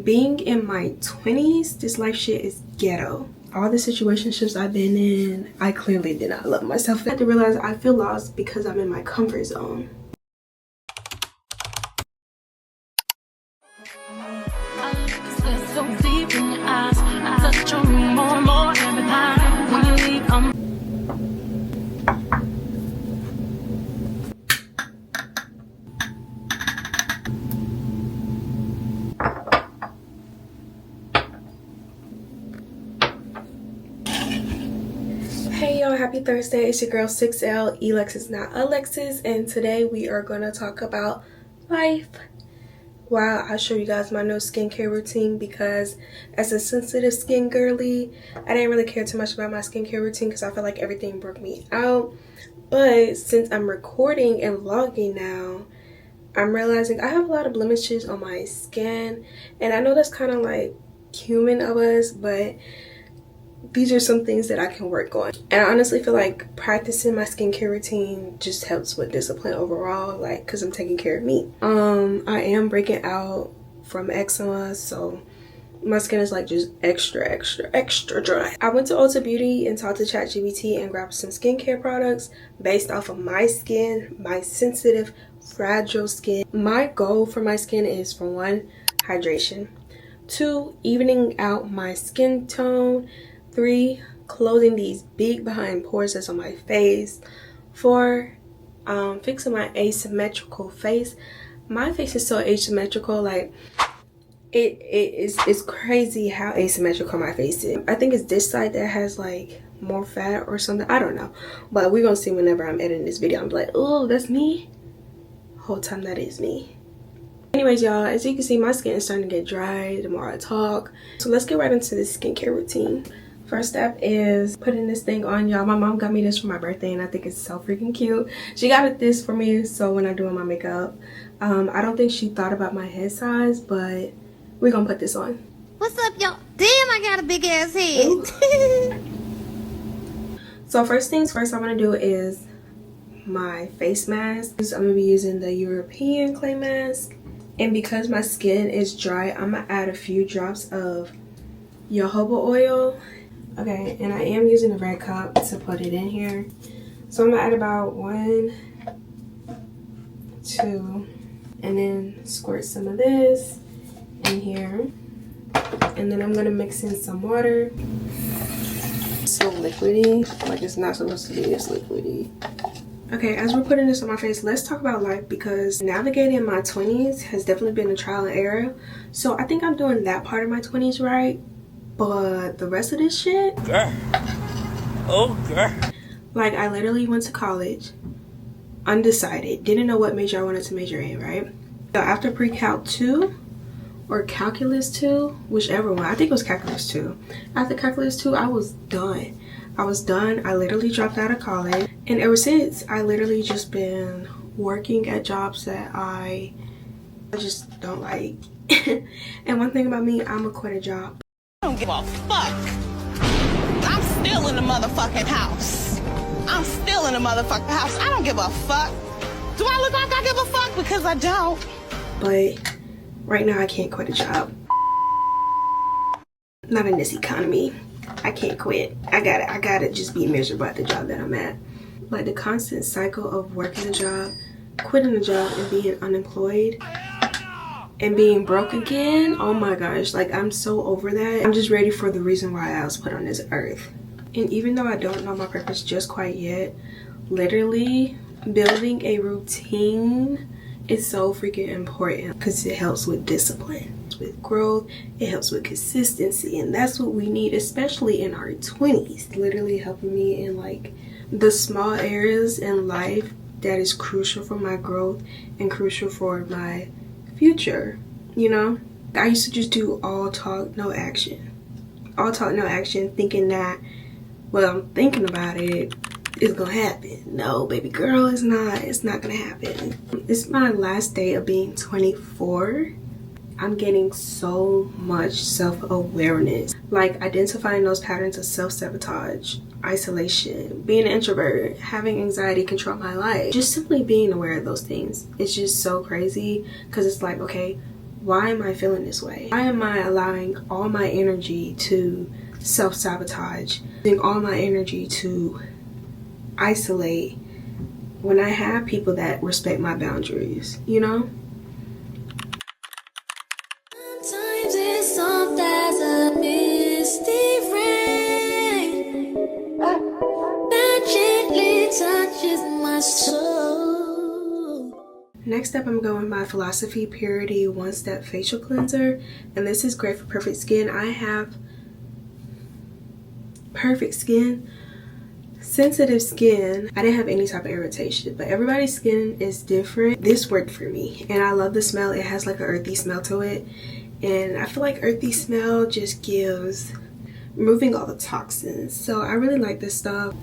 Being in my 20s, this life shit is ghetto. All the situationships I've been in, I clearly did not love myself. I had to realize I feel lost because I'm in my comfort zone. So deep in your eyes, I touch on you more and more every time. When you leave, Hey y'all, happy Thursday. It's your girl 6L, Alexis not Alexis, and today we are going to talk about life while I show you guys my new skincare routine, because as a sensitive skin girly, I didn't really care too much about my skincare routine because I felt like everything broke me out. But since I'm recording and vlogging now, I'm realizing I have a lot of blemishes on my skin, and I know that's kind of like human of us, but these are some things that I can work on. And I honestly feel like practicing my skincare routine just helps with discipline overall, like because I'm taking care of me. I am breaking out from eczema, so my skin is like just extra dry. I went to Ulta Beauty and talked to ChatGPT and grabbed some skincare products based off of my skin, my sensitive, fragile skin. My goal for my skin is, for one, hydration, 2, evening out my skin tone, 3, closing these big behind pores that's on my face, 4, fixing my asymmetrical face. My face is so asymmetrical, like it's crazy how asymmetrical my face is. I think it's this side that has like more fat or something, I don't know, but we're gonna see whenever I'm editing this video. I'm like, oh, that's me. Whole time that is me. Anyways, y'all, as you can see, my skin is starting to get dry the more I talk, so let's get right into this skincare routine. First step is putting this thing on, y'all. My mom got me this for my birthday and I think it's so freaking cute. She got this for me so when I'm doing my makeup, I don't think she thought about my head size, but we're gonna put this on. What's up, y'all? Damn, I got a big ass head. So first things first, I'm gonna do is my face mask. I'm gonna be using the European clay mask, and because my skin is dry, I'm gonna add a few drops of jojoba oil. Okay, and I am using a red cup to put it in here. So I'm gonna add about 1, 2, and then squirt some of this in here. And then I'm gonna mix in some water. It's so liquidy, like it's not supposed to be this liquidy. Okay, as we're putting this on my face, let's talk about life, because navigating my 20s has definitely been a trial and error. So I think I'm doing that part of my 20s right. But the rest of this shit, girl. Oh, girl. Like, I literally went to college undecided, didn't know what major I wanted to major in, right? So after pre-calc 2 or calculus 2, whichever one, I think it was calculus 2. After calculus 2, I was done. I literally dropped out of college, and ever since, I literally just been working at jobs that I just don't like. And one thing about me, I'm gonna quit a job. I don't give a fuck. I'm still in the motherfucking house. I don't give a fuck. Do I look like I give a fuck? Because I don't. But right now I can't quit a job. Not in this economy. I can't quit. I gotta just be miserable at the job that I'm at. Like the constant cycle of working a job, quitting a job, and being unemployed and being broke again. Oh my gosh, like I'm so over that. I'm just ready for the reason why I was put on this earth. And even though I don't know my purpose just quite yet, literally building a routine is so freaking important, because it helps with discipline, with growth, it helps with consistency, and that's what we need, especially in our 20s. Literally helping me in like the small areas in life that is crucial for my growth and crucial for my future, you know? I used to just do all talk, no action. All talk, no action, thinking that, well, I'm thinking about it, it's gonna happen. No, baby girl, it's not gonna happen. It's my last day of being 24. I'm getting so much self-awareness, like identifying those patterns of self-sabotage, isolation, being an introvert, having anxiety control my life. Just simply being aware of those things. It's just so crazy, because it's like, okay, why am I feeling this way? Why am I allowing all my energy to self-sabotage, using all my energy to isolate when I have people that respect my boundaries, you know? Sometimes it's soft as a misty rain that gently touches my soul. Next up, I'm going with my Philosophy Purity One Step Facial Cleanser, and this is great for perfect skin. I have perfect skin, sensitive skin. I didn't have any type of irritation, but everybody's skin is different. This worked for me, and I love the smell. It has like an earthy smell to it, and I feel like earthy smell just gives removing all the toxins. So I really like this stuff.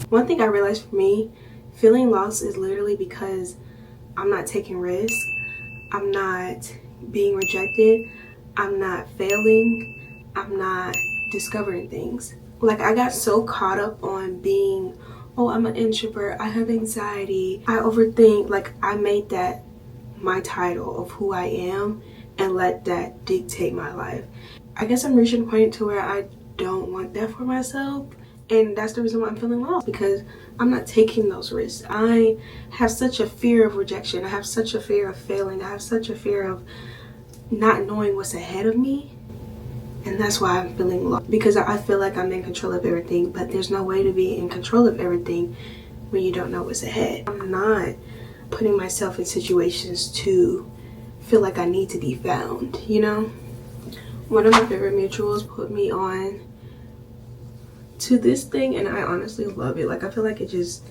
One thing I realized for me, feeling lost is literally because I'm not taking risks, I'm not being rejected, I'm not failing, I'm not discovering things. Like, I got so caught up on being, oh, I'm an introvert, I have anxiety, I overthink. Like, I made that my title of who I am and let that dictate my life. I guess I'm reaching a point to where I don't want that for myself. And that's the reason why I'm feeling lost, because I'm not taking those risks. I have such a fear of rejection. I have such a fear of failing. I have such a fear of not knowing what's ahead of me. And that's why I'm feeling lost, because I feel like I'm in control of everything, but there's no way to be in control of everything when you don't know what's ahead. I'm not putting myself in situations to feel like I need to be found, you know? One of my favorite mutuals put me on to this thing, and I honestly love it. Like, I feel like it just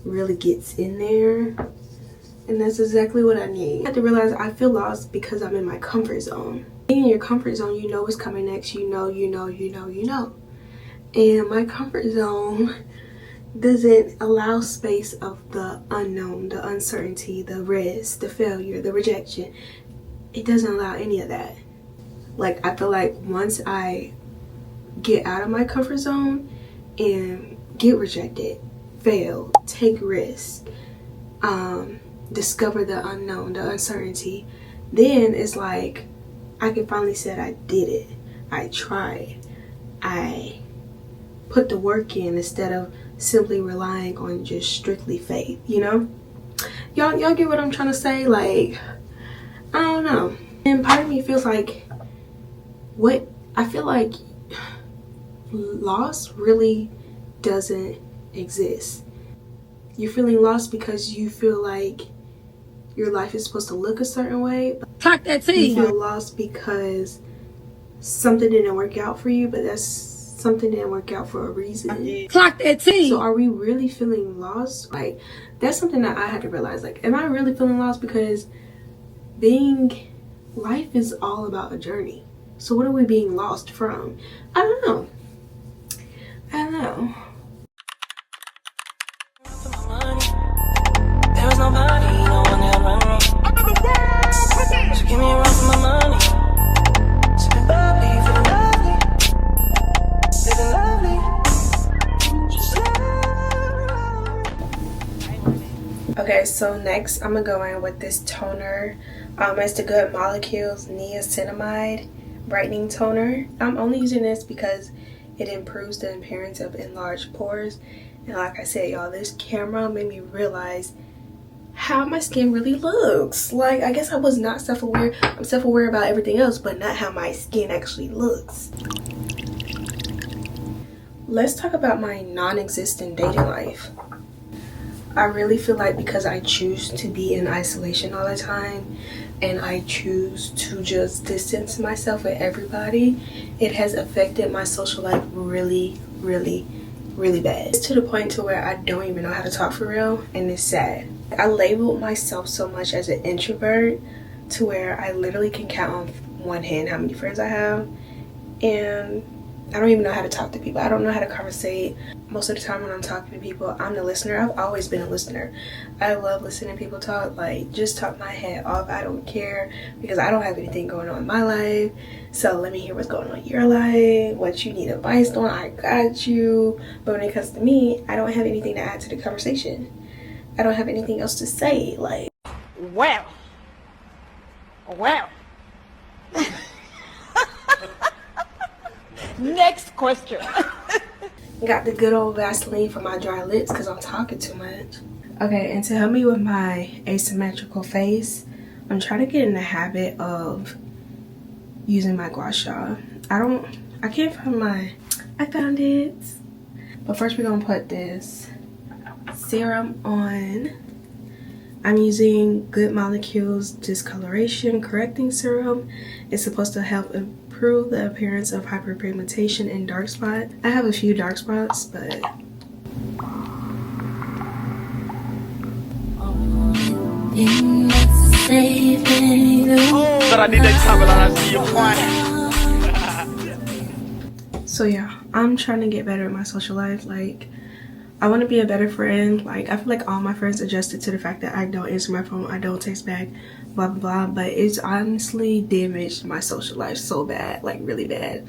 really gets in there, and that's exactly what I need. I had to realize I feel lost because I'm in my comfort zone. Being in your comfort zone, you know what's coming next. You know. And my comfort zone doesn't allow space of the unknown, the uncertainty, the risk, the failure, the rejection. It doesn't allow any of that. Like, I feel like once I get out of my comfort zone and get rejected, fail, take risks, discover the unknown, the uncertainty, then it's like I can finally say I did it. I tried. I put the work in instead of simply relying on just strictly faith, you know? Y'all get what I'm trying to say? Like, I don't know. And part of me feels like I feel like loss really doesn't exist. You're feeling lost because you feel like your life is supposed to look a certain way. Clock that T. You feel lost because something didn't work out for you, but that's something didn't work out for a reason. Clock that T. So are we really feeling lost? Like, that's something that I had to realize. Like, am I really feeling lost? Because life is all about a journey. So what are we being lost from? I don't know. There was nobody, no one that run me. So give me a run for my money. Sipping bubbly, feeling lovely, living lovely. Okay, so next I'm gonna go in with this toner. It's the Good Molecules Niacinamide Brightening Toner. I'm only using this because it improves the appearance of enlarged pores. And like I said, y'all, this camera made me realize how my skin really looks. Like, I guess I was not self-aware. I'm self-aware about everything else, but not how my skin actually looks. Let's talk about my non-existent dating life. I really feel like because I choose to be in isolation all the time and I choose to just distance myself with everybody, it has affected my social life really bad. It's to the point to where I don't even know how to talk for real, and it's sad. I labeled myself so much as an introvert to where I literally can count on one hand how many friends I have, and I don't even know how to talk to people. I don't know how to conversate. Most of the time when I'm talking to people, I'm the listener. I've always been a listener. I love listening to people talk. Like, just talk my head off. I don't care because I don't have anything going on in my life. So let me hear what's going on in your life, what you need advice on. I got you. But when it comes to me, I don't have anything to add to the conversation. I don't have anything else to say. Like, Well. Next question. got the good old Vaseline for my dry lips because I'm talking too much. Okay, and to help me with my asymmetrical face, I'm trying to get in the habit of using my gua sha. I can't find I found it. But first we're gonna put this serum on. I'm using Good Molecules Discoloration Correcting Serum. It's supposed to help improve the appearance of hyperpigmentation and dark spot. I have a few dark spots, but so yeah, I'm trying to get better at my social life. Like, I want to be a better friend. Like, I feel like all my friends adjusted to the fact that I don't answer my phone, I don't text back, blah blah blah, but it's honestly damaged my social life so bad, like really bad.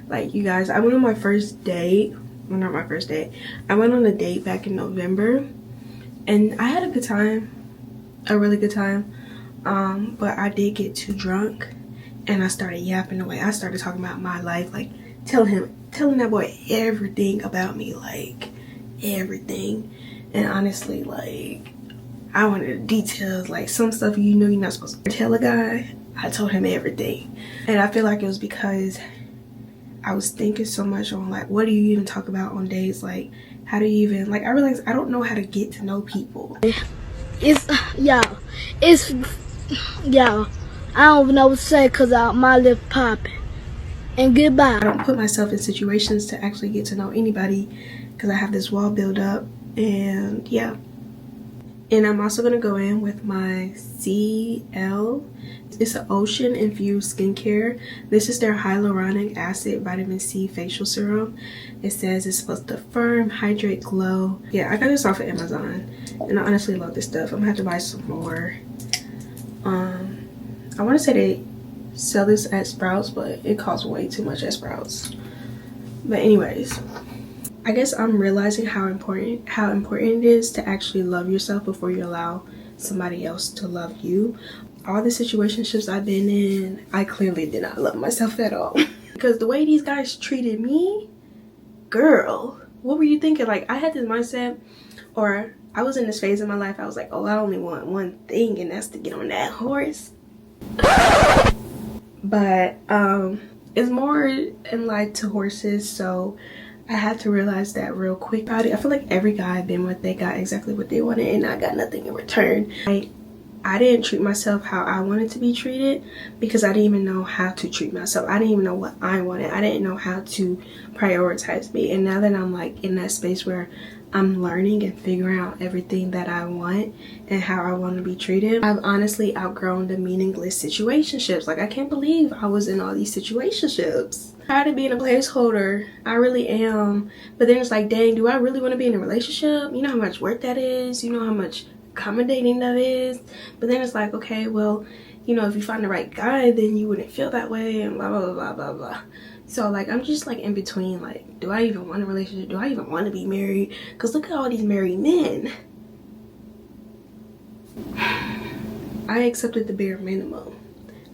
Like, you guys, I went on my first date, well, not my first date, I went on a date back in November and I had a good time, a really good time, but I did get too drunk and I started yapping away. I started talking about my life, like telling that boy everything about me, like everything. And honestly, like, I wanted the details, like some stuff you know you're not supposed to tell a guy. I told him everything, and I feel like it was because I was thinking so much on, like, what do you even talk about on dates? Like, how do you even, like, I realized I don't know how to get to know people. I don't know what to say because my lip popping. And goodbye. I don't put myself in situations to actually get to know anybody because I have this wall build up, and yeah. And I'm also gonna go in with my CL. It's an ocean infused skincare. This is their hyaluronic acid vitamin C facial serum. It says it's supposed to firm, hydrate, glow. Yeah, I got this off of Amazon and I honestly love this stuff. I'm gonna have to buy some more. I want to say they sell this at Sprouts, but it costs way too much at Sprouts. But anyways, I guess I'm realizing how important it is to actually love yourself before you allow somebody else to love you. All the situationships I've been in, I clearly did not love myself at all. Because the way these guys treated me, girl, what were you thinking? Like, I had this mindset, or I was in this phase in my life, I was like, oh, I only want one thing, and that's to get on that horse. But it's more in like to horses, so I had to realize that real quick. I feel like every guy I've been with, they got exactly what they wanted and I got nothing in return. I didn't treat myself how I wanted to be treated because I didn't even know how to treat myself. I didn't even know what I wanted. I didn't know how to prioritize me. And now that I'm like in that space where I'm learning and figuring out everything that I want and how I want to be treated, I've honestly outgrown the meaningless situationships. Like, I can't believe I was in all these situationships. I'm tired of being a placeholder. I really am. But then it's like, dang, do I really want to be in a relationship? You know how much work that is? You know how much accommodating that is? But then it's like, okay, well, you know, if you find the right guy, then you wouldn't feel that way and blah blah blah blah blah. So like, I'm just like in between, like, do I even want a relationship? Do I even want to be married? Because look at all these married men. I accepted the bare minimum.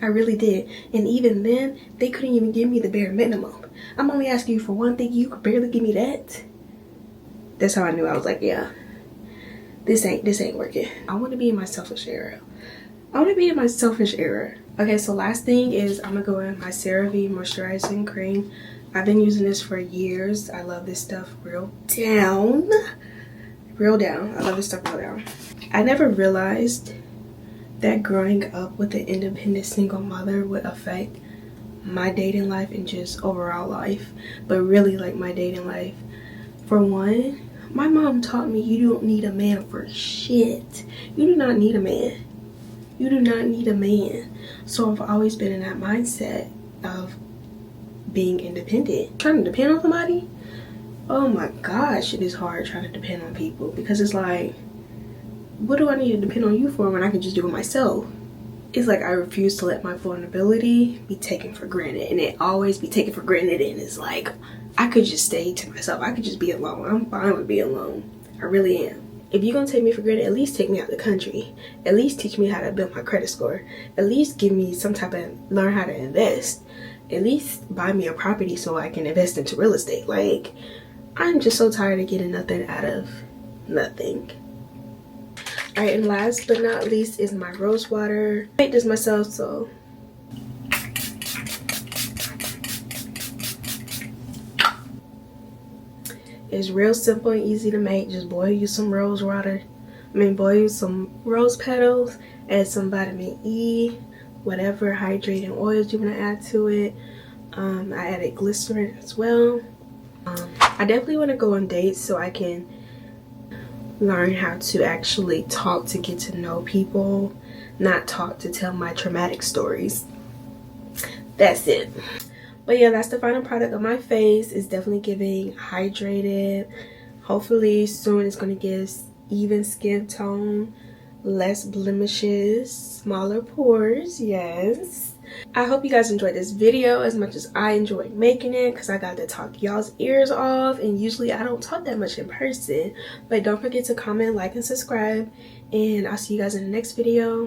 I really did. And even then, they couldn't even give me the bare minimum. I'm only asking you for one thing, you could barely give me that. That's how I knew. I was like, yeah, this ain't working. I want to be in my selfish era. Okay, so last thing is I'm gonna go in my CeraVe moisturizing cream. I've been using this for years. I love this stuff real down. I love this stuff real down. I never realized that growing up with an independent single mother would affect my dating life and just overall life, but really like my dating life. For one, my mom taught me you don't need a man for shit. You do not need a man. You do not need a man. So I've always been in that mindset of being independent. Trying to depend on somebody? Oh my gosh, it is hard trying to depend on people, because it's like, what do I need to depend on you for when I can just do it myself? It's like I refuse to let my vulnerability be taken for granted, and it always be taken for granted, and it's like I could just stay to myself. I could just be alone. I'm fine with being alone. I really am. if you're gonna take me for granted, at least take me out of the country. At least teach me how to build my credit score. At least give me some type of, learn how to invest. At least buy me a property so I can invest into real estate. Like, I'm just so tired of getting nothing out of nothing. Alright, and last but not least is my rose water. I made this myself, so it's real simple and easy to make. Just boil you some rose water. Boil you some rose petals, add some vitamin E, whatever hydrating oils you want to add to it. I added glycerin as well. I definitely want to go on dates so I can learn how to actually talk to get to know people, not talk to tell my traumatic stories. That's it. But yeah, that's the final product of my face. It's definitely giving hydrated. Hopefully soon it's going to give even skin tone, less blemishes, smaller pores. Yes. I hope you guys enjoyed this video as much as I enjoyed making it, because I got to talk y'all's ears off, and usually I don't talk that much in person. But don't forget to comment, like, and subscribe, and I'll see you guys in the next video.